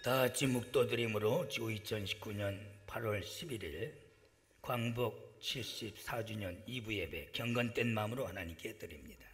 다 같이 묵도드림으로 주 2019년 8월 11일 광복 74주년 2부 예배 경건된 마음으로 하나님께 드립니다.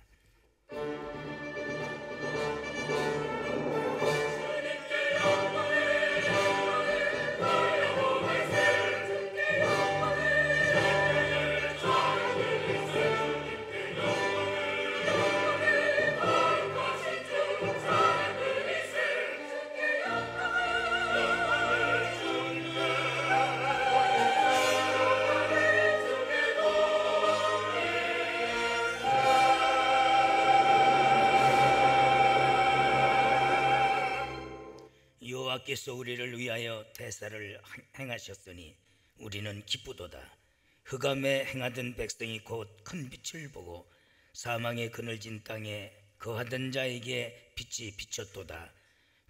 여호와께서 우리를 위하여 대사를 행하셨으니 우리는 기쁘도다. 흑암에 행하던 백성이 곧 큰 빛을 보고 사망의 그늘진 땅에 거하던 자에게 빛이 비쳤도다.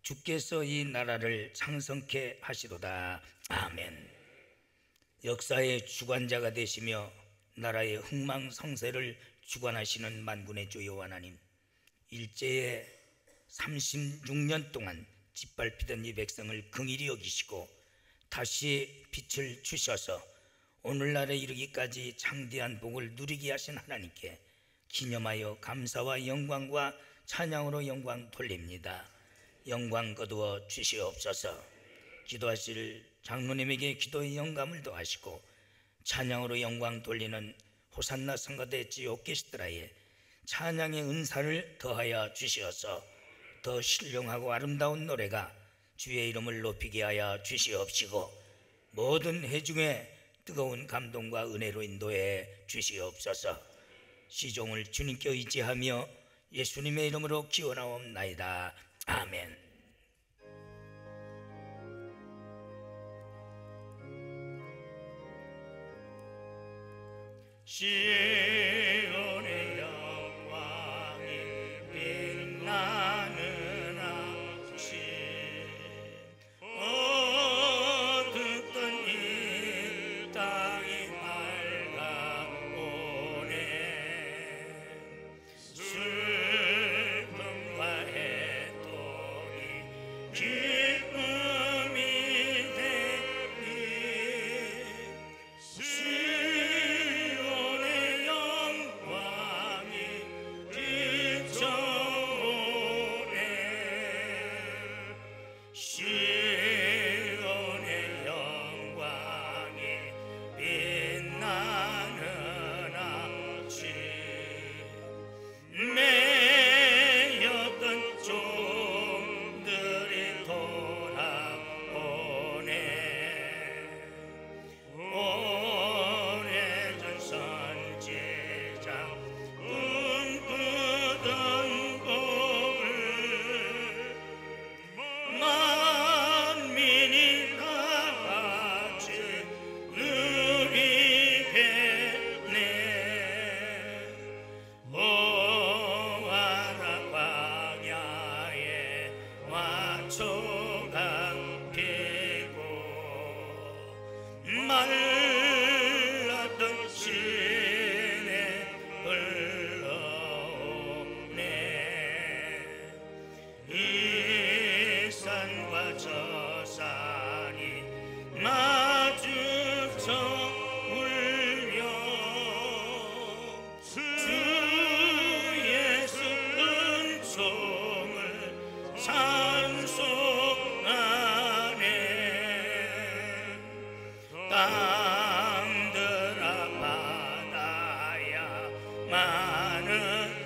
주께서 이 나라를 창성케 하시도다. 아멘. 역사의 주관자가 되시며 나라의 흥망성쇠를 주관하시는 만군의 주 여호와 하나님, 일제의 36년 동안 짓밟히던 이 백성을 긍휼히 여기시고 다시 빛을 주셔서 오늘날에 이르기까지 창대한 복을 누리게 하신 하나님께 기념하여 감사와 영광과 찬양으로 영광 돌립니다. 영광 거두어 주시옵소서. 기도하실 장로님에게 기도의 영감을 더하시고 찬양으로 영광 돌리는 호산나 성가대 지오케스트라에 찬양의 은사를 더하여 주시어서 더 신령하고 아름다운 노래가 주의 이름을 높이게 하여 주시옵시고 모든 회중의 뜨거운 감동과 은혜로 인도해 주시옵소서. 시종을 주님께 의지하며 예수님의 이름으로 기원하옵나이다. 아멘. 시온의 영광이 빛나는 아침, 어둡던 이 땅이 밝아오네. 슬픔과 애통이 기쁨이 되니 시온의 영광이 비춰오네. 시온의 영광이 빛나는 아침, 매였던 종들이 돌아오네. 오래전 선지자 꿈꾸던 복을 만민이 다같이 누리겠네. 모아라 광야에 마초가 피고 말랐던 시내 흘러오네. 이 산과 저 산이 마주쳐 울며 주 예수 은총을 찬송하네. 땅들아 바다야 많은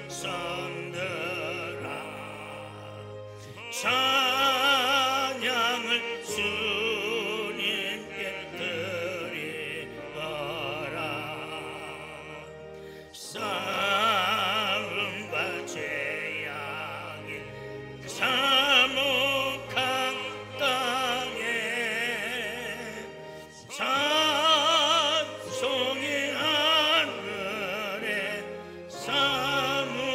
섬들아 찬양을 주님께 드리거라. 싸움과 재앙이 참혹한 땅에 찬송이 하늘에 사무치네.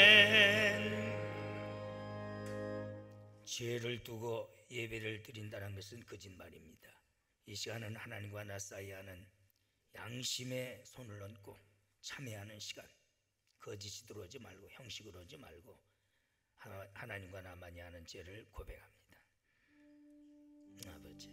아멘. 죄를 두고 예배를 드린다는 것은 거짓말입니다. 이 시간은 하나님과 나 사이에 하는 양심에 손을 얹고 참회하는 시간, 거짓이 들어오지 말고 형식으로 오지 말고 하나님과 나만이 하는 죄를 고백합니다. 아버지,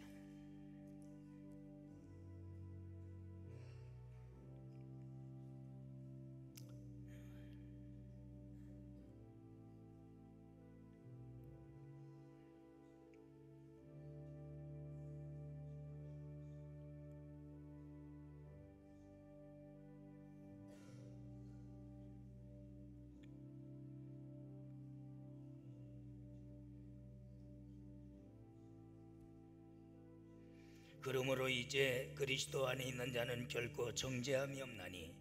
그러므로 이제 그리스도 안에 있는 자는 결코 정죄함이 없나니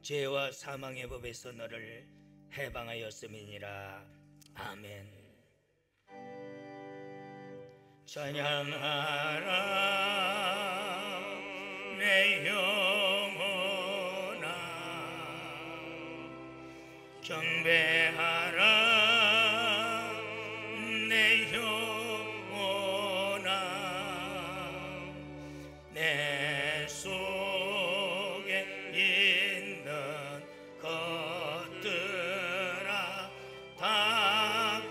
죄와 사망의 법에서 너를 해방하였음이니라. 아멘. 찬양하라 내 영혼아, 경배하라 내 영혼아, 내 속에 있는 것들아 다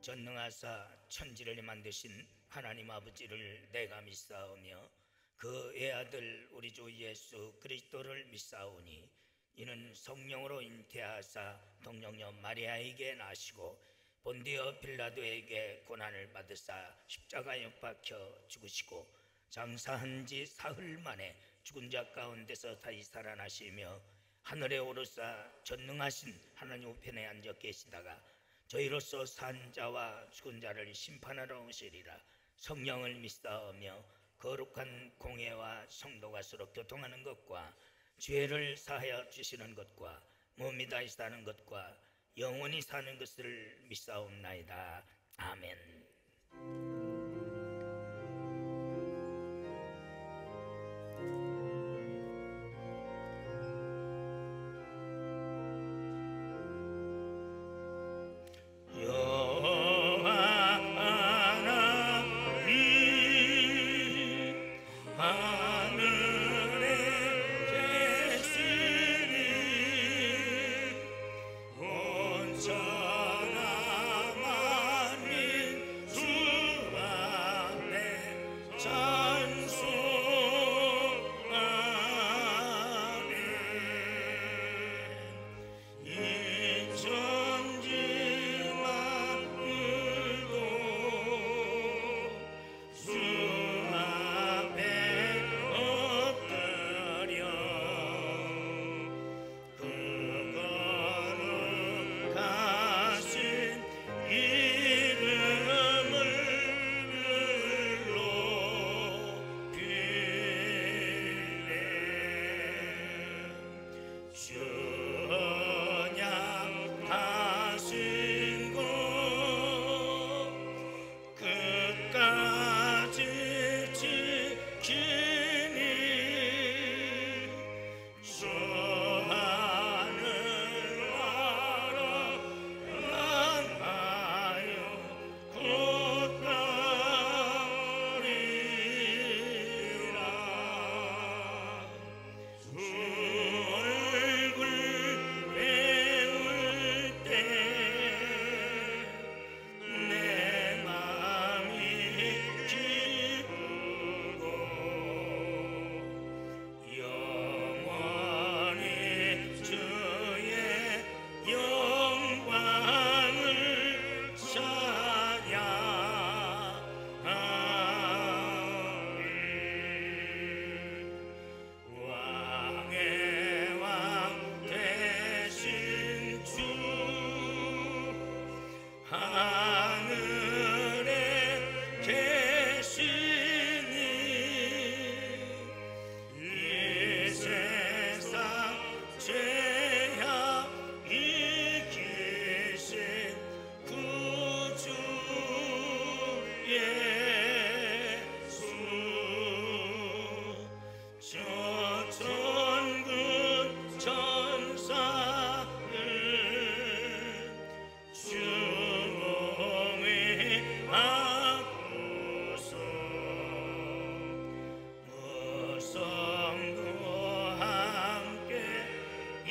전능하사 천지를 만드신 하나님 아버지를 내가 믿사오며 그 애아들 우리 주 예수 그리스도를 믿사오니 이는 성령으로 잉태하사 동정녀 마리아에게 나시고 본디오 빌라도에게 고난을 받으사 십자가에 못 박혀 죽으시고 장사한 지 사흘 만에 죽은 자 가운데서 다시 살아나시며 하늘에 오르사 전능하신 하나님 우편에 앉아 계시다가 저희로서 산 자와 죽은 자를 심판하러 오시리라. 성령을 믿사오며 거룩한 공회와 성도가 서로 교통하는 것과 죄를 사하여 주시는 것과 몸이 다시 사는 것과 영원히 사는 것을 믿사옵나이다. 아멘. 온전한 만민 주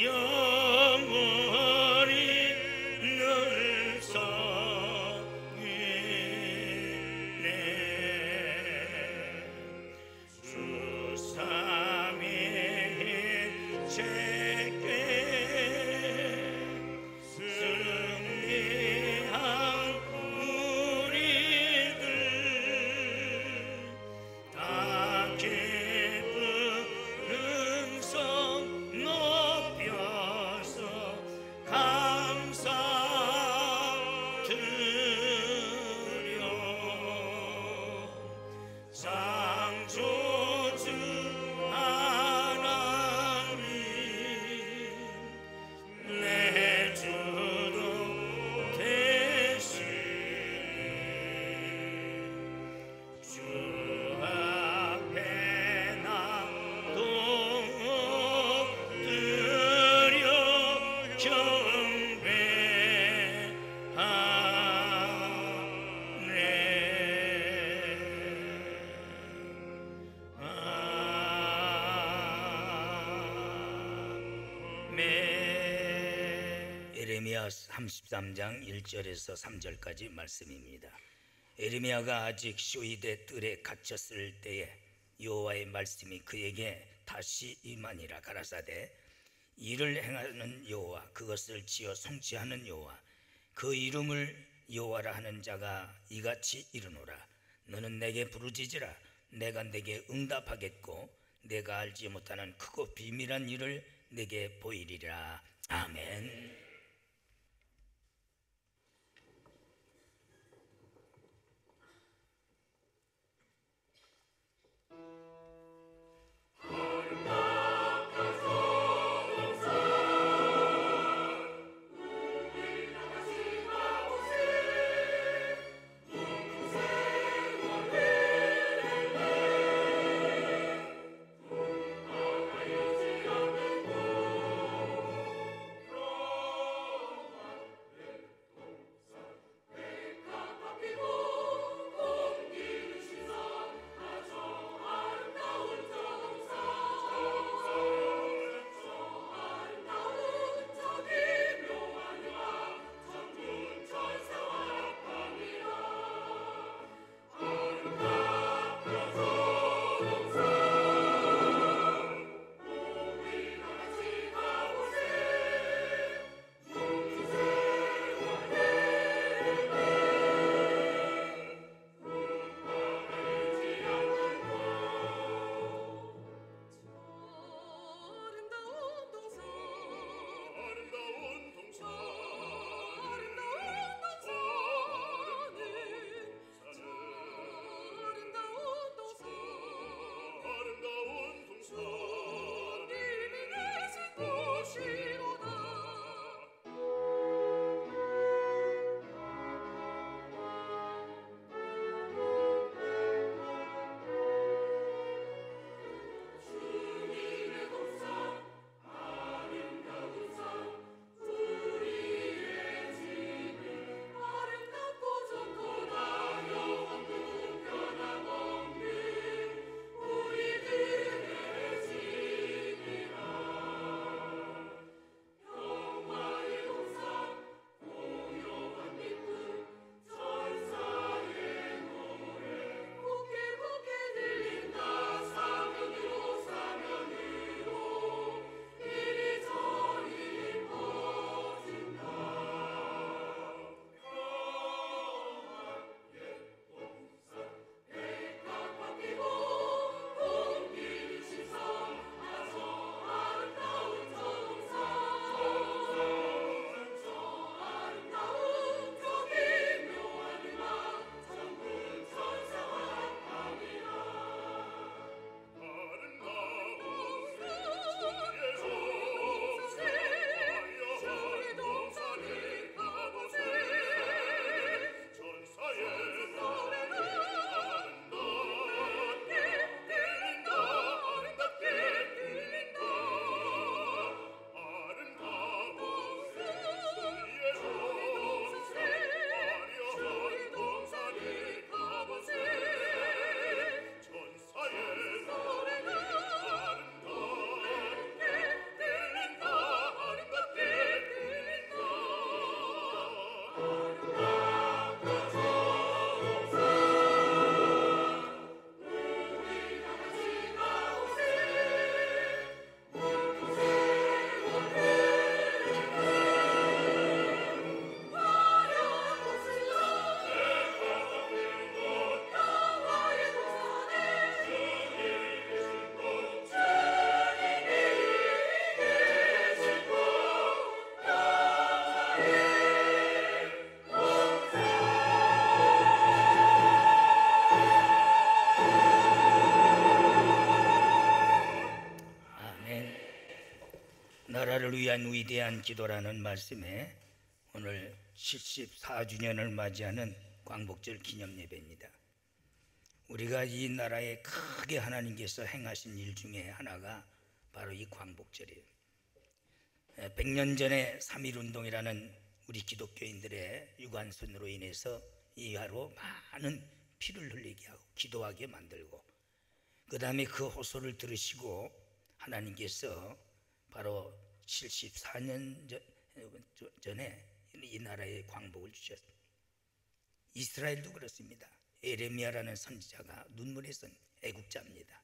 영원히 늘 섬기네. 주 삼위일 제께 승리한 우리들 다 기쁜 음성 높여서 감사드려. 창조주 하나님 내 주도 되시니 주 앞에 나 엎드려 경배하네. 예레미야 33장 1절에서 3절까지 말씀입니다. 예레미야가 아직 쇼이데 뜰에 갇혔을 때에 여호와의 말씀이 그에게 다시 임하니라. 가라사대 이를 행하는 여호와, 그것을 지어 성취하는 여호와, 그 이름을 여호와라 하는 자가 이같이 이르노라. 너는 내게 부르짖으라. 내가 내게 응답하겠고 내가 알지 못하는 크고 비밀한 일을 내게 보이리라. 아멘. 나라를 위한 위대한 기도라는 말씀에 오늘 74주년을 맞이하는 광복절 기념 예배입니다. 우리가 이 나라에 크게 하나님께서 행하신 일 중에 하나가 바로 이 광복절이에요. 100년 전에 3.1운동이라는 우리 기독교인들의 유관순으로 인해서 이하로 많은 피를 흘리게 하고 기도하게 만들고, 그 다음에 그 호소를 들으시고 하나님께서 바로 74년 전에 이 나라에 광복을 주셨습니다. 이스라엘도 그렇습니다. 에레미야라는 선지자가 눈물에 쓴 애국자입니다.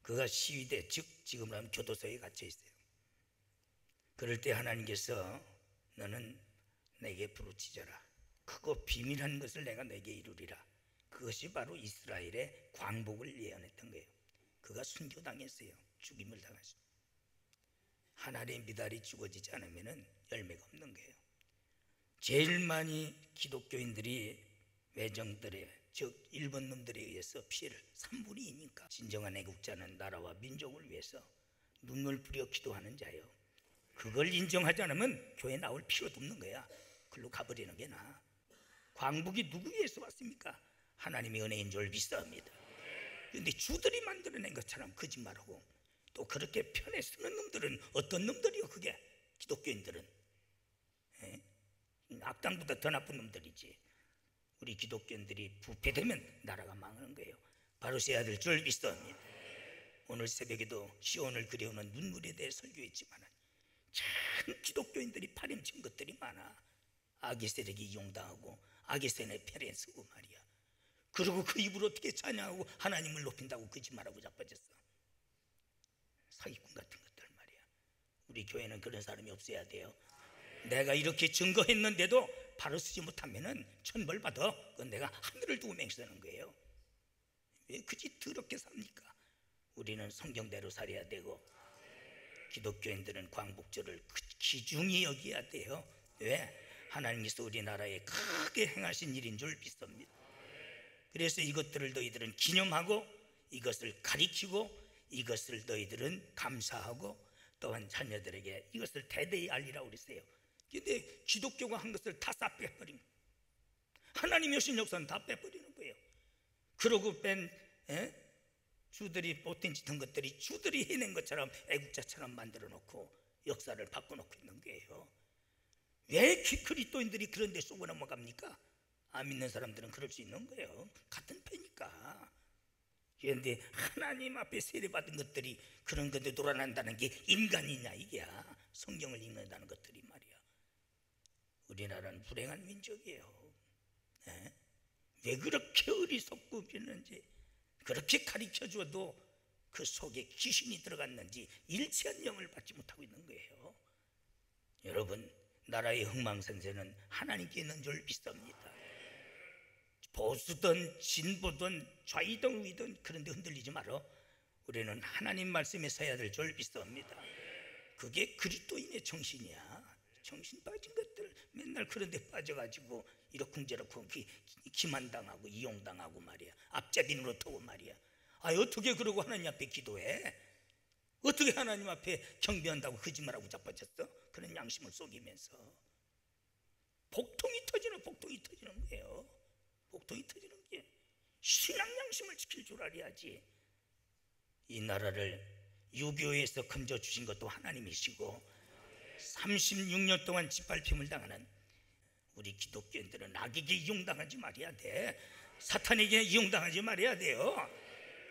그가 시위대, 즉 지금으로 하면 교도소에 갇혀 있어요. 그럴 때 하나님께서 너는 내게 부르짖어라. 크고 비밀한 것을 내가 내게 이루리라. 그것이 바로 이스라엘의 광복을 예언했던 거예요. 그가 순교당했어요. 죽임을 당했어요. 하나님의 미달이 죽어지지 않으면 열매가 없는 거예요. 제일 많이 기독교인들이 외정들의, 즉 일본 놈들에 의해서 피해를 3분의 2니까 진정한 애국자는 나라와 민족을 위해서 눈물 뿌려 기도하는 자예요. 그걸 인정하지 않으면 교회 나올 필요도 없는 거야. 글로 가버리는 게 나아. 광복이 누구 위해서 왔습니까? 하나님의 은혜인 줄 믿습니다. 그런데 주들이 만들어낸 것처럼 거짓말하고 또 그렇게 편에 쓰는 놈들은 어떤 놈들이요? 그게 기독교인들은 악당보다 더 나쁜 놈들이지. 우리 기독교인들이 부패되면 나라가 망하는 거예요. 바로 세야 될 줄 믿습니다. 오늘 새벽에도 시온을 그려오는 눈물에 대해 설교했지만 참 기독교인들이 파렴친 것들이 많아. 악의 세력이 이용당하고 악의 세력에 편에 쓰고 말이야. 그리고 그 입으로 어떻게 찬양하고 하나님을 높인다고 거짓말하고 자빠졌어. 사기꾼 같은 것들 말이야. 우리 교회는 그런 사람이 없어야 돼요. 내가 이렇게 증거했는데도 바로 쓰지 못하면은 천벌 받아. 그건 내가 하늘을 두고 맹세하는 거예요. 왜 그지 더럽게 삽니까? 우리는 성경대로 살아야 되고, 기독교인들은 광복절을 귀중히 여겨야 돼요. 왜? 하나님께서 우리나라에 크게 행하신 일인 줄 믿습니다. 그래서 이것들을 너희들은 기념하고, 이것을 가리키고, 이것을 너희들은 감사하고, 또한 자녀들에게 이것을 대대히 알리라고 그랬어요. 근데 기독교가 한 것을 다 빼버린, 하나님의 오신 역사는 다 빼버리는 거예요. 그러고 뺀 주들이 못된 짓 한 것들이 주들이 해낸 것처럼 애국자처럼 만들어 놓고 역사를 바꿔놓고 있는 거예요. 왜 그리스도인들이 그런 데 쏘고 넘어갑니까? 안 믿는 사람들은 그럴 수 있는 거예요. 같은 패니까. 그런데 하나님 앞에 세례받은 것들이 그런 건데 돌아난다는 게 인간이냐 이게야. 성경을 읽는다는 것들이 말이야. 우리나라는 불행한 민족이에요. 왜 그렇게 어리석고 비는지, 그렇게 가르쳐줘도 그 속에 귀신이 들어갔는지 일치한 영을 받지 못하고 있는 거예요. 여러분, 나라의 흥망성쇠는 하나님께 있는 줄 믿습니다. 보수든 진보든 좌이든 우이든 그런 데 흔들리지 말어. 우리는 하나님 말씀에 서야 될 줄 믿습니다. 그게 그리스도인의 정신이야. 정신 빠진 것들 맨날 그런 데 빠져가지고 이러쿵저러쿵 기만당하고 이용당하고 말이야. 앞잡이 노릇하고 말이야. 어떻게 그러고 하나님 앞에 기도해? 어떻게 하나님 앞에 경배한다고 거짓말하고 자빠졌어? 그런 양심을 속이면서 복통이 터지는 거예요. 복통이 터지는 게 신앙 양심을 지킬 줄 알아야지. 이 나라를 유교에서 건져주신 것도 하나님이시고 36년 동안 짓밟힘을 당하는 우리 기독교인들은 악에게 이용당하지 말아야 돼. 사탄에게 이용당하지 말아야 돼요.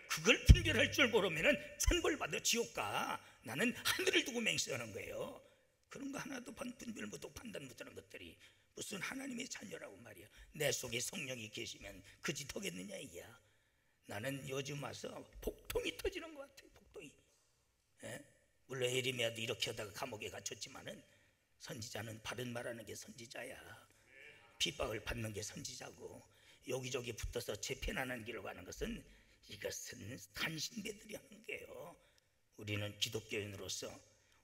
그걸 분별할 줄 모르면 천벌받아 지옥 가. 나는 하늘을 두고 맹세하는 거예요. 그런 거 하나도 분별 못하고 판단 못하는 것들이 무슨 하나님의 자녀라고 말이야. 내 속에 성령이 계시면 그 짓 하겠느냐 이야. 나는 요즘 와서 복통이 터지는 것 같아요. 복통이. 물론 에레미야도 이렇게 하다가 감옥에 갇혔지만은 선지자는 바른 말하는 게 선지자야. 핍박을 받는 게 선지자고, 여기저기 붙어서 재편하는 길을 가는 것은 이것은 간신배들이 하는 거예요. 우리는 기독교인으로서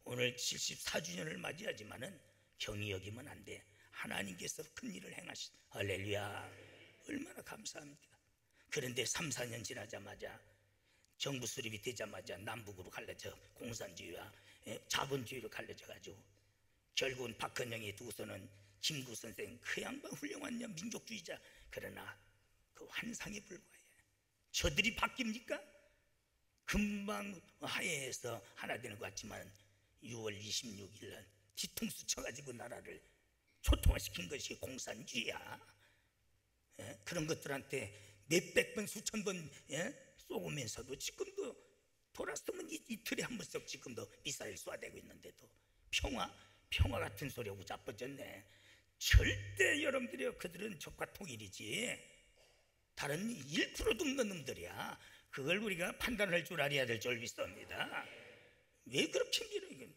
오늘 74주년을 맞이하지만은 경히 여기면 안 돼. 하나님께서 큰 일을 행하신, 할렐루야, 얼마나 감사합니다. 그런데 3, 4년 지나자마자 정부 수립이 되자마자 남북으로 갈라져 공산주의와 자본주의로 갈라져가지고 결국은 박헌영이 두고서는 김구 선생 그 양반 훌륭한 민족주의자, 그러나 그 환상에 불과해. 저들이 바뀝니까? 금방 화해해서 하나 되는 것 같지만 6월 26일 날 뒤통수 쳐가지고 나라를 초토화시킨 것이 공산주의야. 그런 것들한테 몇백 번 수천 번 쏘면서도 지금도 돌았으면 이틀에 한 번씩 지금도 미사일 쏴대고 있는데도 평화 같은 소리하고 자빠졌네. 절대 여러분들이요, 그들은 적과 통일이지 다른 1%도 없는 놈들이야. 그걸 우리가 판단할 줄 알아야 될 줄 믿습니다. 왜 그렇게 밀어? 이건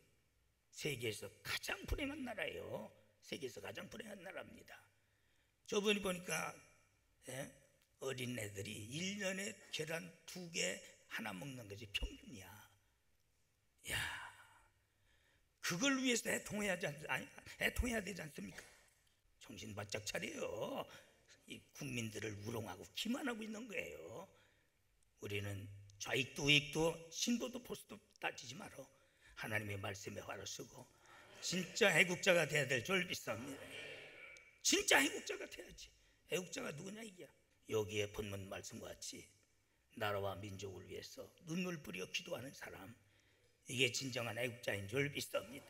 세계에서 가장 불행한 나라예요. 세계에서 가장 불행한 나라입니다. 저번에 보니까 어린애들이 1년에 계란 2개 하나 먹는 것이 평균이야. 야, 그걸 위해서 애통해야 되지 않습니까? 정신 바짝 차려요. 이 국민들을 우롱하고 기만하고 있는 거예요. 우리는 좌익도 우익도 신도도 보수도 따지지 말어. 하나님의 말씀에 화를 쓰고 진짜 애국자가 돼야 될 줄 믿습니다. 진짜 애국자가 돼야지. 애국자가 누구냐 이게? 여기에 본문 말씀과 같이 나라와 민족을 위해서 눈물 뿌려 기도하는 사람, 이게 진정한 애국자인 줄 믿습니다.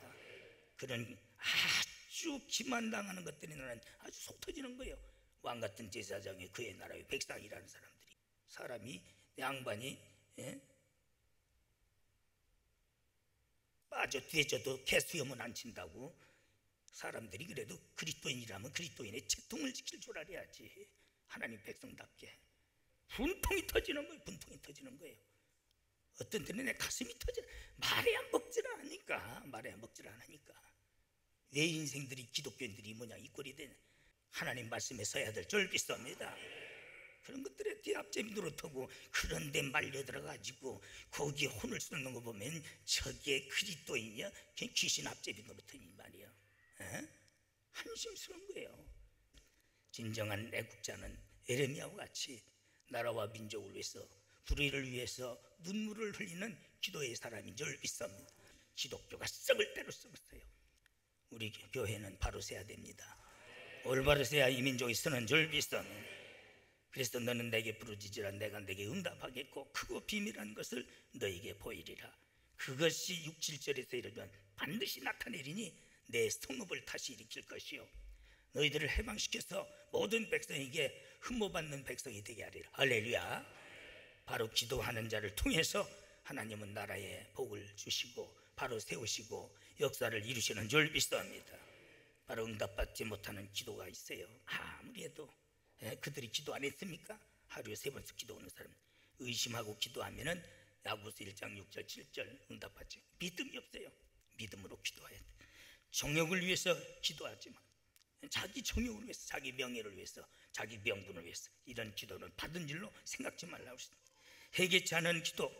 그런 아주 기만당하는 것들이 나는 아주 속 터지는 거예요. 왕같은 제사장이 그의 나라의 백성이라는 사람이 양반이 빠져 뒤에져도 개수염은 안 친다고. 사람들이 그래도 그리스도인이라면 그리스도인의 채통을 지킬 줄 알아야지. 하나님 백성답게. 분통이 터지는 거예요. 어떤 때는 내 가슴이 터져. 말해야 먹질 않으니까. 내 인생들이 기독교인들이 뭐냐 이 꼴이 되네. 하나님 말씀에 서야 될 줄 믿습니다. 그런 것들에 뒤앞제비 노릇하고 그런 데 말려들어가지고 거기에 혼을 쓰는 거 보면 저게 그리스도인이야? 그냥 귀신 앞제비 노릇하니 말이야. 한심스러운 거예요. 진정한 애국자는 에레미야와 같이 나라와 민족을 위해서, 불의를 위해서 눈물을 흘리는 기도의 사람인 줄 믿습니다. 기독교가 썩을 대로 썩었어요. 우리 교회는 바로 서야 됩니다. 올바로 서야 이 민족이 서는 줄 믿습니다. 그래서 너는 내게 부르짖으라 내가 내게 응답하겠고 크고 비밀한 것을 너에게 보이리라. 그것이 6, 7절에서 이르면 반드시 나타내리니 내 성읍을 다시 일으킬 것이요 너희들을 해방시켜서 모든 백성에게 흠모받는 백성이 되게 하리라. 할렐루야. 바로 기도하는 자를 통해서 하나님은 나라에 복을 주시고 바로 세우시고 역사를 이루시는 줄 믿습니다. 바로 응답받지 못하는 기도가 있어요. 아무리 해도 그들이 기도 안 했습니까? 하루에 3번씩 기도하는 사람 의심하고 기도하면은 야고보서 1장 6절 7절 응답받지. 믿음이 없어요. 믿음으로 기도해야 돼. 정욕을 위해서 기도하지만 자기 정욕을 위해서, 자기 명예를 위해서, 자기 명분을 위해서 이런 기도는 받은 줄로 생각지 말라고 했습니다. 회개치 않은 기도,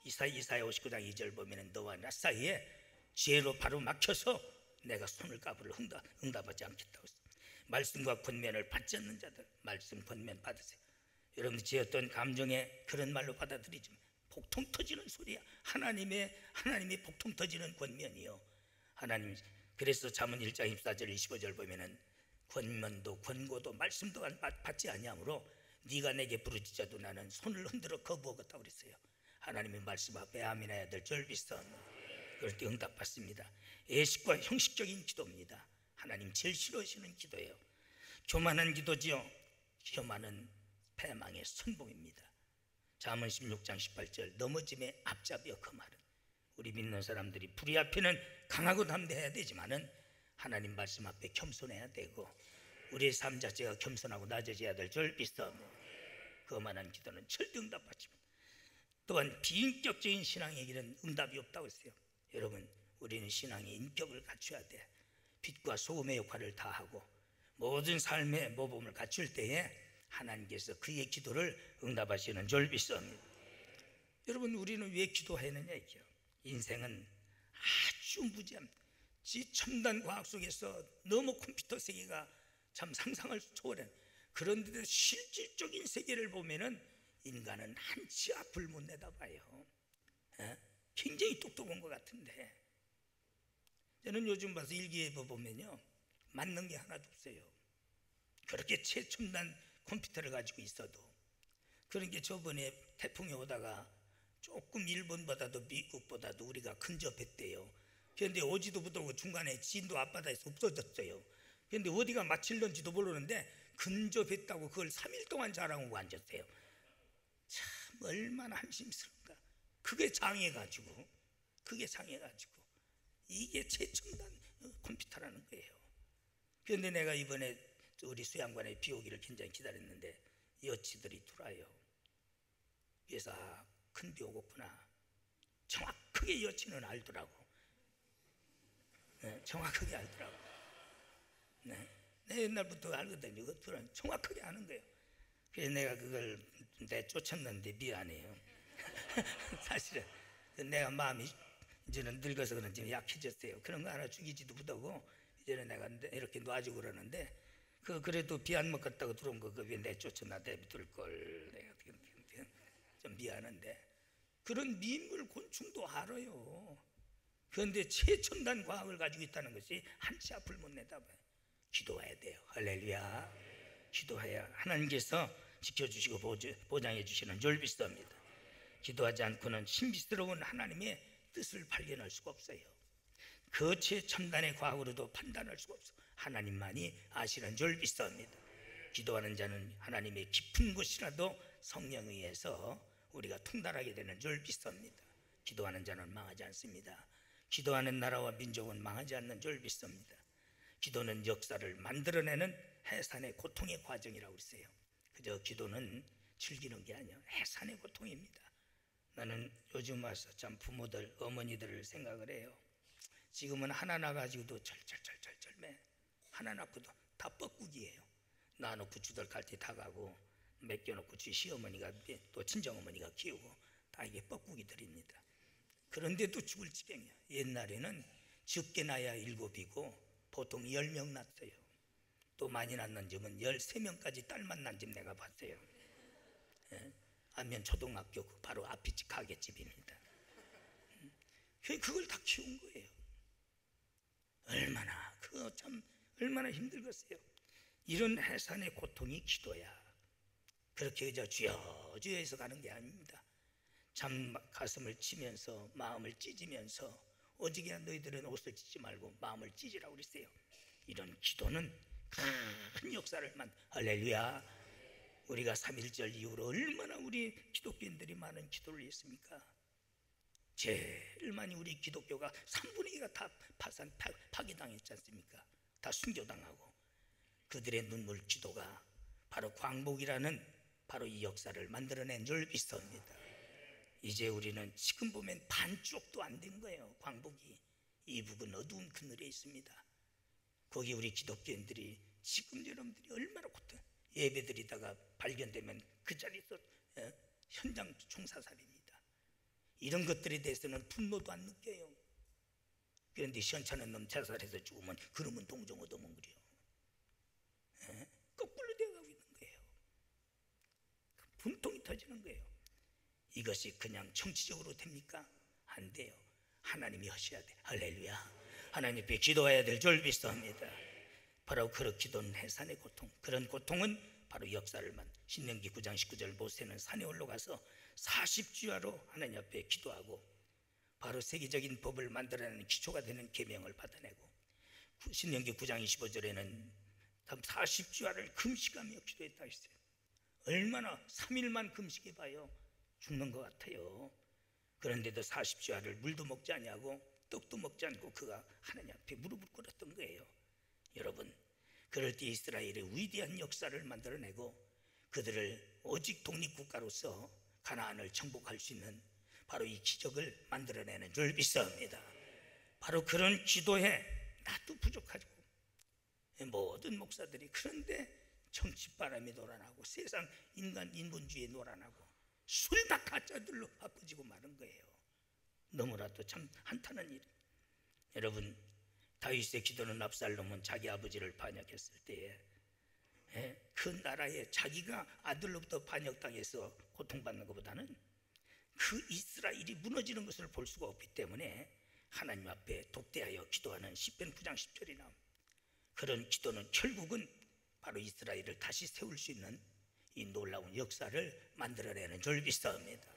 이사야 59장 2절 보면은 너와 나 사이에 죄로 바로 막혀서 내가 손을 까불어 응답하지 않겠다고 했습니다. 말씀과 권면을 받지 않는 자들 말씀 권면 받으세요. 여러분 제 어떤 감정에 그런 말로 받아들이지 복통 터지는 소리야. 하나님의 복통 터지는 권면이요. 하나님 그래서 잠언 1장 24절 25절 보면은 권면도 권고도 말씀도 받지 아니하므로 네가 내게 부르짖어도 나는 손을 흔들어 거부하겠다고 그랬어요. 하나님의 말씀 앞에 아멘해야 될 줄 믿습니다. 그럴 때 응답받습니다. 예식과 형식적인 기도입니다. 하나님 제일 싫어하시는 기도예요. 교만한 기도지요. 교만은 패망의 선봉입니다. 잠언 16장 18절 넘어짐의 앞잡이여 그 말은. 우리 믿는 사람들이 불의 앞에는 강하고 담대해야 되지만은 하나님 말씀 앞에 겸손해야 되고 우리의 삶 자체가 겸손하고 낮아져야 될 줄 믿습니다. 거만한 기도는 절대 응답받지 못합니다. 또한 비인격적인 신앙에게는 응답이 없다고 했어요. 여러분 우리는 신앙의 인격을 갖춰야 돼. 빛과 소금의 역할을 다하고 모든 삶의 모범을 갖출 때에 하나님께서 그의 기도를 응답하시는 줄 믿습니다. 여러분 우리는 왜 기도하느냐 이게요. 인생은 아주 무지합니다. 첨단 과학 속에서 너무 컴퓨터 세계가 참 상상을 초월한 그런데도 실질적인 세계를 보면은 인간은 한치 앞을 못 내다봐요. 굉장히 똑똑한 것 같은데 저는 요즘 봐서 일기예보 보면요, 맞는 게 하나도 없어요. 그렇게 최첨단 컴퓨터를 가지고 있어도. 그러니까 저번에 태풍이 오다가 조금 일본보다도 미국보다도 우리가 근접했대요. 그런데 오지도 못하고 중간에 진도 앞바다에서 없어졌어요. 그런데 어디가 맞힐런지도 모르는데 근접했다고 그걸 3일 동안 자랑하고 앉았어요. 참 얼마나 한심스러운가. 그게 장애가지고 이게 최첨단 컴퓨터라는 거예요. 그런데 내가 이번에 우리 수양관에 비 오기를 굉장히 기다렸는데 여치들이 들어와요. 그래서 큰 비 오겠구나. 정확하게 여치는 알더라고. 네, 정확하게 알더라고. 네, 내 옛날부터 알거든요. 그건 정확하게 아는 거예요. 그래서 내가 그걸 내쫓았는데 미안해요. 사실은 내가 마음이 이제는 늙어서 그런지 약해졌어요. 그런 거 하나 죽이지도 못하고 이제는 내가 이렇게 놔주고 그러는데 그래도 비 안 먹겠다고 들어온 거 그게 내쫓았나 내비둘 걸. 내가 좀 미안한데 그런 미인물 곤충도 알아요. 그런데 최첨단 과학을 가지고 있다는 것이 한치 앞을 못 내다봐요. 기도해야 돼요. 할렐루야. 기도해야 하나님께서 지켜주시고 보장해 주시는 줄 믿습니다. 기도하지 않고는 신비스러운 하나님의 뜻을 발견할 수가 없어요. 그 최첨단의 과학으로도 판단할 수가 없어요. 하나님만이 아시는 줄 믿습니다. 기도하는 자는 하나님의 깊은 곳이라도 성령에 의해서 우리가 통달하게 되는 줄 믿습니다. 기도하는 자는 망하지 않습니다. 기도하는 나라와 민족은 망하지 않는 줄 믿습니다. 기도는 역사를 만들어내는 해산의 고통의 과정이라고 했어요. 그저 기도는 즐기는 게 아니에요. 해산의 고통입니다. 나는 요즘 와서 참 부모들, 어머니들을 생각을 해요. 지금은 하나 나가지고도 절절매. 하나 낳고도 다 뻐꾸기예요. 낳아놓고 주들 갈때 다 가고 맡겨놓고 주 시어머니가 또 친정어머니가 키우고 다 이게 뻐꾸기들입니다. 그런데도 죽을 지경이야. 옛날에는 적게 낳아야 7이고 보통 10명 낳았어요. 또 많이 낳는 집은 13명까지 딸만 낳은 집 내가 봤어요. 예? 안면 초등학교 바로 앞이 가게집입니다. 그걸 다 키운 거예요. 얼마나 힘들겠어요. 이런 해산의 고통이 기도야. 그렇게 그저 주여 해서 가는 게 아닙니다. 참 가슴을 치면서 마음을 찢으면서 오직이야 너희들은 옷을 찢지 말고 마음을 찢으라고 그랬어요. 이런 기도는 큰 역사를 할렐루야. 우리가 3.1절 이후로 얼마나 우리 기독교인들이 많은 기도를 했습니까? 제일 많이 우리 기독교가 3분의 2가 다 파괴당했지 않습니까? 다 순교당하고 그들의 눈물 기도가 바로 광복이라는 바로 이 역사를 만들어낸 줄 믿습니다. 이제 우리는 지금 보면 반쪽도 안 된 거예요. 광복이 이북은 어두운 그늘에 있습니다. 거기 우리 기독교인들이 지금 여러분들이 얼마나 고통 예배드리다가 발견되면 그 자리에서 현장 총사살입니다. 이런 것들에 대해서는 분노도 안 느껴요. 그런데 시원찮은 놈 자살해서 죽으면 그러면 동정 얻어먹으려. 거꾸로 되어가고 있는 거예요. 분통이 터지는 거예요. 이것이 그냥 정치적으로 됩니까? 안 돼요. 하나님이 하셔야 돼. 할렐루야. 하나님 앞에 기도해야 될 줄 믿습니다. 바로 그 기도는 해산의 고통. 그런 고통은 바로 역사를 신명기 9장 19절 모세는 산에 올라가서 40주야로 하나님 앞에 기도하고 바로 세계적인 법을 만들어내는 기초가 되는 계명을 받아내고 신명기 9장 25절에는 40주야를 금식하며 기도했다 했어요. 얼마나 3일만 금식해봐요. 죽는 것 같아요. 그런데도 40주야를 물도 먹지 않냐고 떡도 먹지 않고 그가 하나님 앞에 무릎을 꿇었던 거예요. 여러분, 그럴 때 이스라엘의 위대한 역사를 만들어내고 그들을 오직 독립국가로서 가나안을 정복할 수 있는 바로 이 기적을 만들어내는 줄 믿습니다. 바로 그런 기도에 나도 부족하고 모든 목사들이 그런데 정치바람이 놀아나고 세상 인본주의에 놀아나고 술 다 가짜들로 바꾸지고 마는 거예요. 너무나도 참 한탄한 일. 여러분, 다윗의 기도는 압살롬은 자기 아버지를 반역했을 때에 그 나라에 자기가 아들로부터 반역당해서 고통받는 것보다는 그 이스라엘이 무너지는 것을 볼 수가 없기 때문에 하나님 앞에 독대하여 기도하는 시편 9장 10절이 나옵니다. 그런 기도는 결국은 바로 이스라엘을 다시 세울 수 있는 이 놀라운 역사를 만들어내는 줄 믿습니다.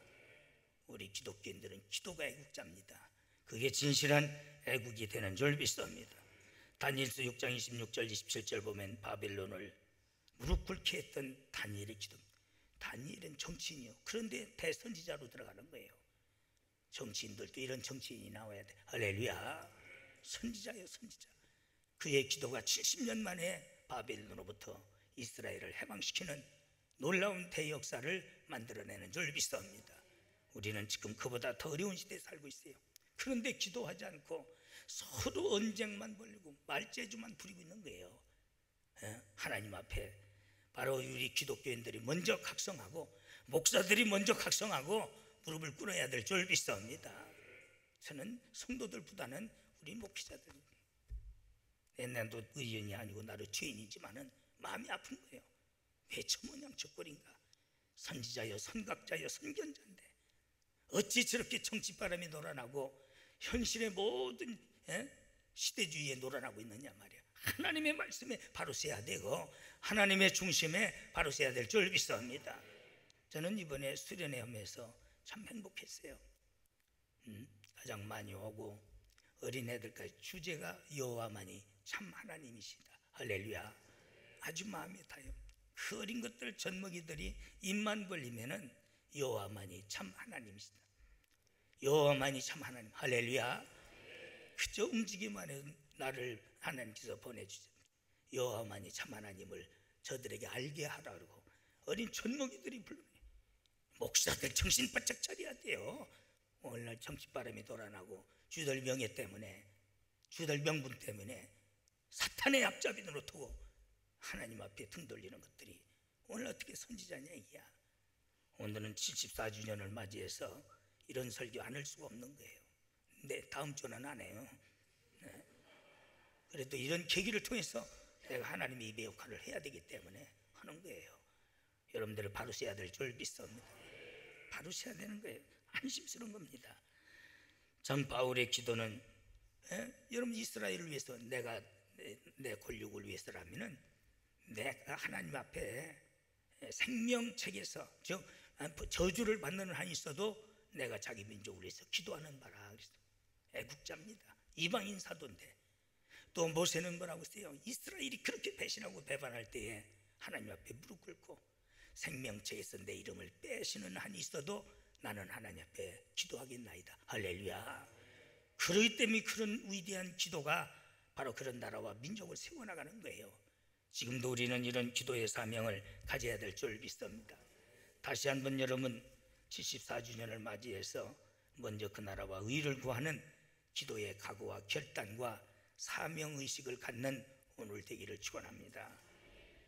우리 기독교인들은 기도가 애국자입니다. 그게 진실한 애국이 되는 줄 믿습니다. 다니엘서 6장 26절 27절 보면 바벨론을 무릎 꿇게 했던 다니엘의 기도입니다. 다니엘은 정치인이요, 그런데 대선지자로 들어가는 거예요. 정치인들도 이런 정치인이 나와야 돼. 할렐루야. 선지자예요, 선지자. 그의 기도가 70년 만에 바벨론으로부터 이스라엘을 해방시키는 놀라운 대역사를 만들어내는 줄 믿습니다. 우리는 지금 그보다 더 어려운 시대에 살고 있어요. 그런데 기도하지 않고 서로 언쟁만 벌리고 말재주만 부리고 있는 거예요. 하나님 앞에 바로 우리 기독교인들이 먼저 각성하고 목사들이 먼저 각성하고 무릎을 꿇어야 될 줄 믿습니다. 저는 성도들보다는 우리 목회자들입니다. 나도 의원이 아니고 나도 죄인이지만은 마음이 아픈 거예요. 왜 저 모양 저 꼴인가? 선지자여 선각자여 선견자인데 어찌 저렇게 정치바람이 놀아나고 현실의 모든 시대주의에 놀아나고 있느냐 말이야. 하나님의 말씀에 바로 서야 되고 하나님의 중심에 바로 서야 될 줄 믿습니다. 저는 이번에 수련회 하면서 참 행복했어요. 가장 많이 오고 어린애들까지 주제가 여호와만이 참 하나님이시다. 할렐루야. 아주 마음에 타요. 그 어린 것들 젖먹이들이 입만 벌리면은 여호와만이 참 하나님이시다. 여호와만이 참 하나님. 할렐루야. 그저 움직이만 해도 나를 하나님께서 보내주셨습니다. 여호와만이 참 하나님을 저들에게 알게 하라고 어린 젖먹이들이 불러요. 목사들 정신 바짝 차려야 돼요. 오늘날 정치바람이 돌아나고 주들 명예 때문에 주들 명분 때문에 사탄의 앞잡이 노릇하고 하나님 앞에 등 돌리는 것들이 오늘 어떻게 선지자냐 이야. 오늘은 74주년을 맞이해서 이런 설교 안 할 수가 없는 거예요. 근데 다음 주는 안 해요. 그래도 이런 계기를 통해서 내가 하나님의 입의 역할을 해야 되기 때문에 하는 거예요. 여러분들을 바로 서야 될 줄 믿습니다. 바로 서야 되는 거예요. 안심스러운 겁니다. 전 바울의 기도는 여러분 이스라엘을 위해서 내가 내 권력을 위해서라면은 내가 하나님 앞에 생명책에서 저주를 받는 한이 있어도 내가 자기 민족을 위해서 기도하는 바라. 애국자입니다. 이방인 사도인데 또 모세는 뭐라고 써요? 이스라엘이 그렇게 배신하고 배반할 때에 하나님 앞에 무릎 꿇고 생명책에서 내 이름을 빼시는 한이 있어도 나는 하나님 앞에 기도하겠나이다. 할렐루야. 그러기 때문에 그런 위대한 기도가 바로 그런 나라와 민족을 세워나가는 거예요. 지금도 우리는 이런 기도의 사명을 가져야 될 줄 믿습니다. 다시 한번 여러분 74주년을 맞이해서 먼저 그 나라와 의를 구하는 기도의 각오와 결단과 사명의식을 갖는 오늘 되기를 축원합니다.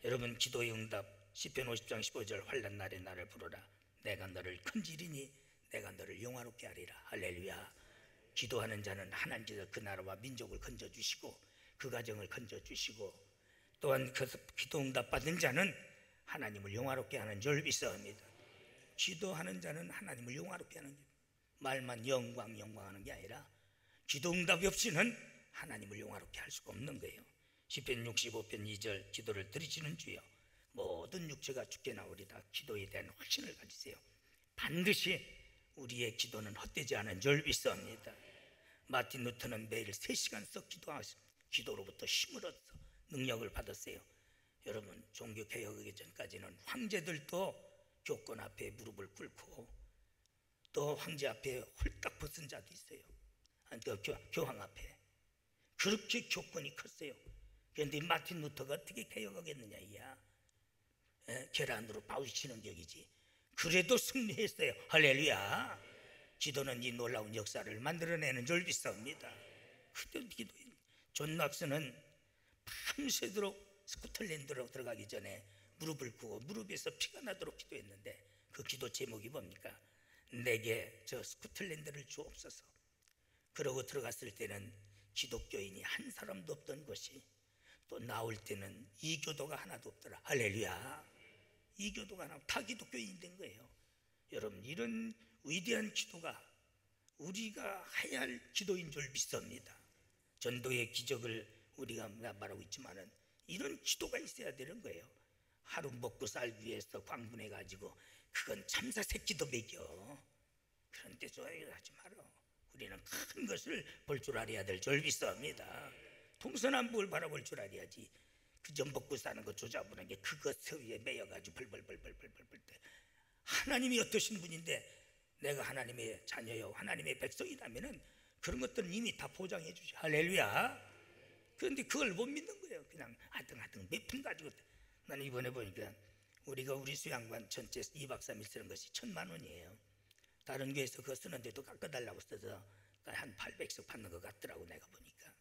여러분 기도의 응답 시편 50장 15절 환난 날에 나를 부르라. 내가 너를 큰지리니 내가 너를 영화롭게 하리라. 할렐루야. 기도하는 자는 하나님께서 그 나라와 민족을 건져주시고 그 가정을 건져주시고 또한 그 기도 응답 받은 자는 하나님을 영화롭게 하는 줄 믿습니다. 기도하는 자는 하나님을 영화롭게 하는 줄, 말만 영광 영광하는 게 아니라 기도 응답이 없이는 하나님을 영화롭게 할 수가 없는 거예요. 시편 65편 2절 기도를 들으시는 주여 모든 육체가 죽게 나오리다. 기도에 대한 확신을 가지세요. 반드시 우리의 기도는 헛되지 않은 줄 믿습니다. 마틴 루터는 매일 3시간 썩 기도하셨습니다. 기도로부터 힘을 얻어 능력을 받았어요. 여러분 종교개혁하기 전까지는 황제들도 교권 앞에 무릎을 꿇고 또 황제 앞에 홀딱 벗은 자도 있어요. 교황 앞에 그렇게 교권이 컸어요. 그런데 마틴 루터가 어떻게 개혁하겠느냐 이야. 계란으로 바위치는 격이지. 그래도 승리했어요. 할렐루야. 기도는 이 놀라운 역사를 만들어내는 줄 믿습니다. 그때 존 락스는 밤새도록 스코틀랜드로 들어가기 전에 무릎을 꿇고 무릎에서 피가 나도록 기도했는데 그 기도 제목이 뭡니까? 내게 저 스코틀랜드를 주옵소서. 그러고 들어갔을 때는 기독교인이 한 사람도 없던 것이 또 나올 때는 이교도가 하나도 없더라. 할렐루야. 이교도가 하나 다 기독교인이 된 거예요. 여러분 이런 위대한 기도가 우리가 해야 할 기도인 줄 믿습니다. 전도의 기적을 우리가 말하고 있지만은 이런 기도가 있어야 되는 거예요. 하루 먹고 살기 위해서 광분해 가지고 그건 참사 새끼도 먹여. 그런데 하지 말어. 우리는 큰 것을 볼 줄 알아야 될 줄 믿습니다. 동서남북을 바라볼 줄 알아야지. 그저 먹고 사는 거 조잡으는 게 그것 위에 매여가지고 벌벌벌벌벌벌 때 하나님이 어떠신 분인데 내가 하나님의 자녀요 하나님의 백성이라면은 그런 것들은 이미 다 보장해 주죠. 할렐루야. 그런데 그걸 못 믿는 거예요. 그냥 아등아등 몇 푼 가지고. 나는 이번에 보니까 우리가 우리 수양관 전체 2박 3일 쓰는 것이 1,000만 원이에요. 다른 교회에서 그거 쓰는데도 깎아달라고 써서 한 800석 받는 것 같더라고. 내가 보니까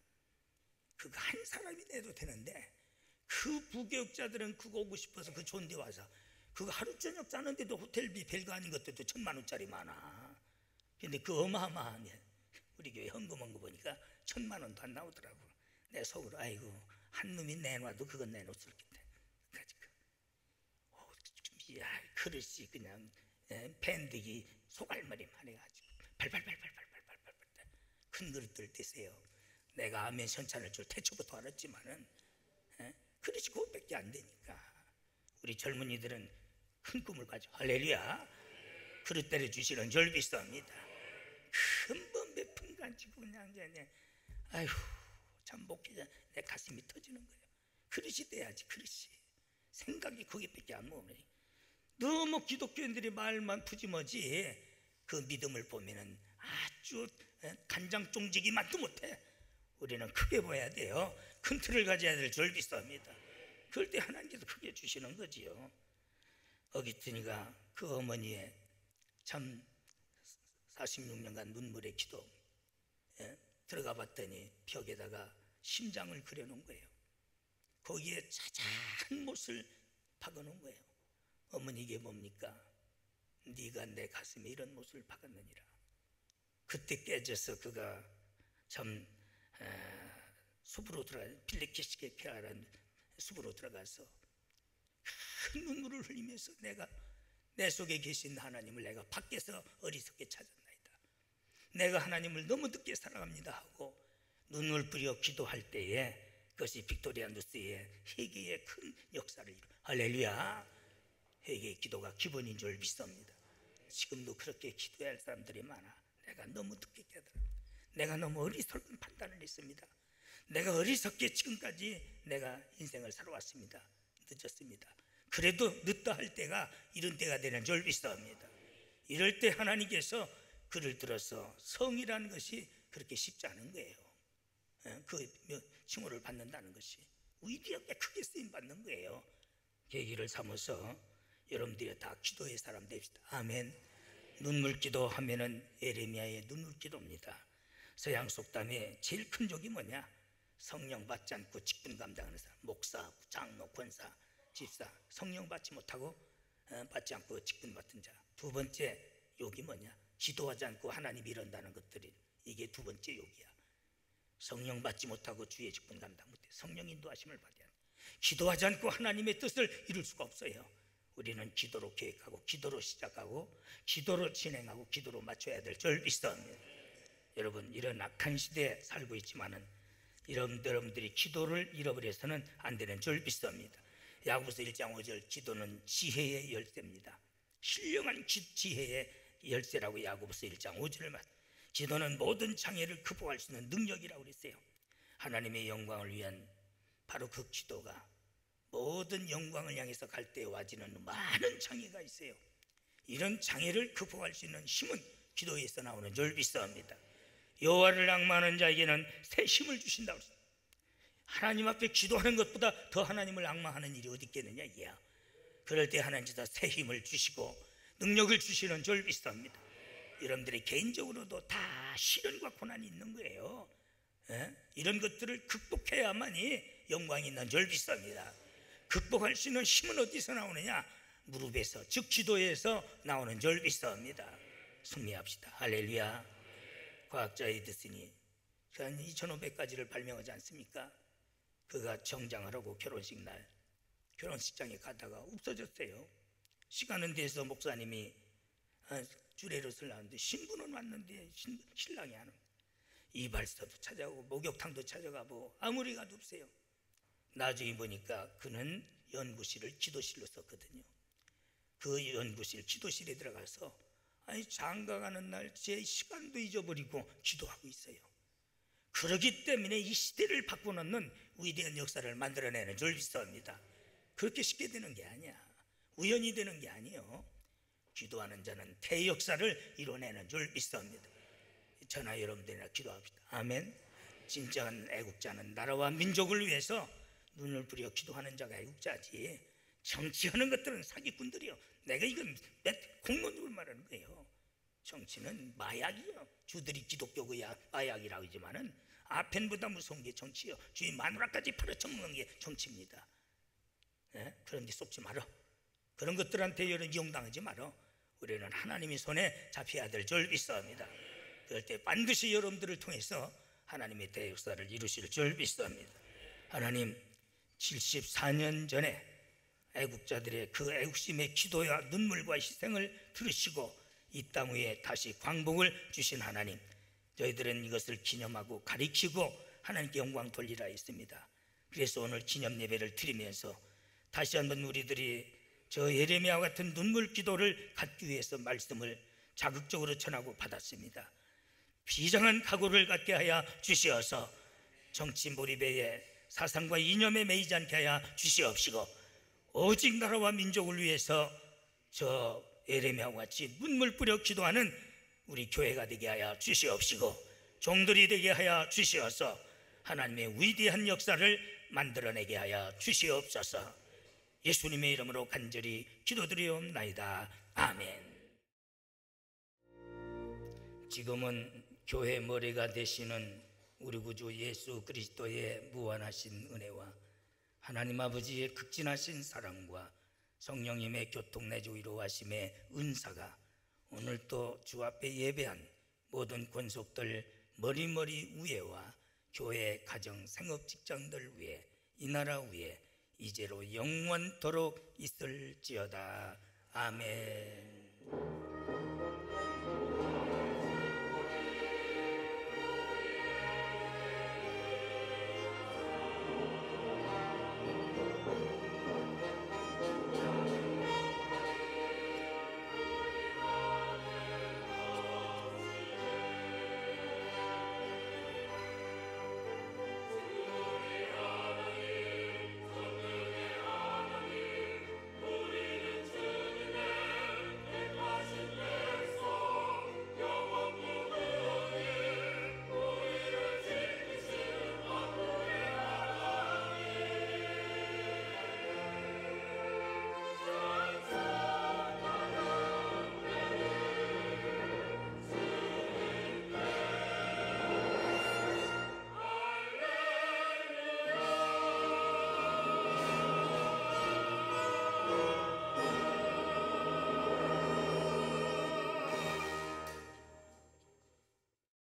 그거 한 사람이 내도 되는데 그 부교육자들은 그거 오고 싶어서 그 좋은 데 와서 그거 하루 저녁 자는데도 호텔비 별거 아닌 것들도 1,000만 원짜리 많아. 근데 그 어마어마한 우리 교회 헌금한 거 보니까 1,000만 원도 안 나오더라고. 내 속으로 아이고 한 놈이 내놔도 그건 내놓을 텐데 가지고 야 그릇이 그냥 밴드기 소갈머리만 해가지고 발발발발발발발발 큰 그릇들 드세요. 내가 아멘 선찬할 줄 태초부터 알았지만은 그릇이 그것밖에 안 되니까 우리 젊은이들은 큰 꿈을 가지고 할렐루야 그릇 때려 주시는 줄 믿습니다. 큰번 몇 푼 가지고 그냥 아휴 참 목회자 내 가슴이 터지는 거예요. 그릇이 돼야지. 그릇이 생각이 거기밖에 안 모으네. 너무 기독교인들이 말만 푸짐하지 그 믿음을 보면은 아주 간장종지기만도 못해. 우리는 크게 봐야 돼요. 큰 틀을 가져야 될 줄 믿습니다. 그럴 때 하나님께서 크게 주시는 거지요. 어기튼이가 그 어머니의 참 46년간 눈물의 기도 들어가 봤더니 벽에다가 심장을 그려놓은 거예요. 거기에 자자한 못을 박아놓은 거예요. 어머니 이게 뭡니까? 네가 내 가슴에 이런 못을 박았느니라. 그때 깨져서 그가 참 숲으로 들어가 빌리키시게 피하라는 숲으로 들어가서 큰 눈물을 흘리면서 내가 내 속에 계신 하나님을 내가 밖에서 어리석게 찾았나이다. 내가 하나님을 너무 늦게 사랑합니다 하고 눈물 뿌려 기도할 때에 그것이 빅토리아 누스의 회개의 큰 역사를 이루. 할렐루야. 회개의 기도가 기본인 줄 믿습니다. 지금도 그렇게 기도해야 할 사람들이 많아. 내가 너무 늦게 깨달아. 내가 너무 어리석은 판단을 했습니다. 내가 어리석게 지금까지 내가 인생을 살아왔습니다. 늦었습니다. 그래도 늦다 할 때가 이런 때가 되는 줄 믿습니다. 이럴 때 하나님께서 그를 들어서 성이라는 것이 그렇게 쉽지 않은 거예요. 그 칭호를 받는다는 것이 위대하게 크게 쓰임 받는 거예요. 계기를 삼아서 여러분들이 다 기도의 사람 됩시다. 아멘. 눈물 기도하면은 에레미야의 눈물 기도입니다. 서양 속담에 제일 큰 족이 뭐냐? 성령 받지 않고 직분 감당하는 사람. 목사, 장로, 권사, 집사. 성령 받지 못하고 받지 않고 직분 받은 자. 두 번째 욕이 뭐냐? 기도하지 않고 하나님 이런다는 것들이 이게 두 번째 욕이야. 성령 받지 못하고 주의 직분 감당 못해. 성령 인도하심을 받아야 돼. 기도하지 않고 하나님의 뜻을 이룰 수가 없어요. 우리는 기도로 계획하고 기도로 시작하고 기도로 진행하고 기도로 맞춰야 될 줄 믿습니다. 여러분 이런 악한 시대에 살고 있지만은 여러분들이 기도를 잃어버려서는 안 되는 줄 믿습니다. 야고보서 1장 5절 기도는 지혜의 열쇠입니다. 신령한 지혜의 열쇠라고 야고보서 1장 5절을 말. 기도는 모든 장애를 극복할 수 있는 능력이라고 그랬어요. 하나님의 영광을 위한 바로 그 기도가 모든 영광을 향해서 갈 때 와지는 많은 장애가 있어요. 이런 장애를 극복할 수 있는 힘은 기도에서 나오는 줄 믿습니다. 여호와를 앙망하는 자에게는 새 힘을 주신다고 했어요. 하나님 앞에 기도하는 것보다 더 하나님을 앙망하는 일이 어디 있겠느냐 이야. 그럴 때 하나님께서 새 힘을 주시고 능력을 주시는 줄 믿습니다. 여러분들이 개인적으로도 다 시련과 고난이 있는 거예요. 이런 것들을 극복해야만이 영광이 있는 줄 믿습니다. 극복할 수 있는 힘은 어디서 나오느냐? 무릎에서, 즉 기도에서 나오는 줄 믿습니다. 승리합시다. 할렐루야. 과학자 에디슨이 한 2500가지를 발명하지 않습니까? 그가 정장을 하고 결혼식 날 결혼식장에 가다가 없어졌어요. 시간은 돼서 목사님이 주례릇을 나왔는데 신부는 왔는데 신랑이 안 옵니다. 이발사도 찾아오고 목욕탕도 찾아가고 아무리 가도 없어요. 나중에 보니까 그는 연구실을 기도실로 썼거든요. 그 연구실 기도실에 들어가서 장가가는 날 제 시간도 잊어버리고 기도하고 있어요. 그렇기 때문에 이 시대를 바꿔놓는 위대한 역사를 만들어내는 줄 믿습니다. 그렇게 쉽게 되는 게 아니야. 우연히 되는 게 아니에요. 기도하는 자는 대역사를 이뤄내는 줄 믿습니다. 저나 여러분들이나 기도합시다. 아멘. 진정한 애국자는 나라와 민족을 위해서 눈을 부려 기도하는 자가 애국자지, 정치하는 것들은 사기꾼들이요. 내가 이건 공론적으로 말하는 거예요. 정치는 마약이요. 주들이 기독교가 마약이라고 하지만은 아펜보다 무서운 게 정치요. 주의 마누라까지 팔아쳐먹는 게 정치입니다. 그런 데 속지 말어. 그런 것들한테 여러분 이용당하지 말어. 우리는 하나님의 손에 잡혀야 될 줄 믿습니다. 그럴 때 반드시 여러분들을 통해서 하나님의 대역사를 이루실 줄 믿습니다. 하나님, 74년 전에 애국자들의 그 애국심의 기도와 눈물과 희생을 들으시고 이 땅 위에 다시 광복을 주신 하나님, 저희들은 이것을 기념하고 가리키고 하나님께 영광 돌리라 했습니다. 그래서 오늘 기념 예배를 드리면서 다시 한번 우리들이 저 예레미야와 같은 눈물 기도를 갖기 위해서 말씀을 자극적으로 전하고 받았습니다. 비장한 각오를 갖게 하여 주시어서 정치 몰입에 사상과 이념에 매이지 않게 하여 주시옵시고, 오직 나라와 민족을 위해서 저 예레미야와 같이 눈물 뿌려 기도하는 우리 교회가 되게 하여 주시옵시고, 종들이 되게 하여 주시어서 하나님의 위대한 역사를 만들어내게 하여 주시옵소서. 예수님의 이름으로 간절히 기도드리옵나이다. 아멘. 지금은 교회 머리가 되시는 우리 구주 예수 그리스도의 무한하신 은혜와 하나님 아버지의 극진하신 사랑과 성령님의 교통내주 위로하심의 은사가 오늘 또 주 앞에 예배한 모든 권속들 머리머리 위에와 교회, 가정, 생업, 직장들 위에, 이 나라 위에 이제로 영원토록 있을지어다. 아멘.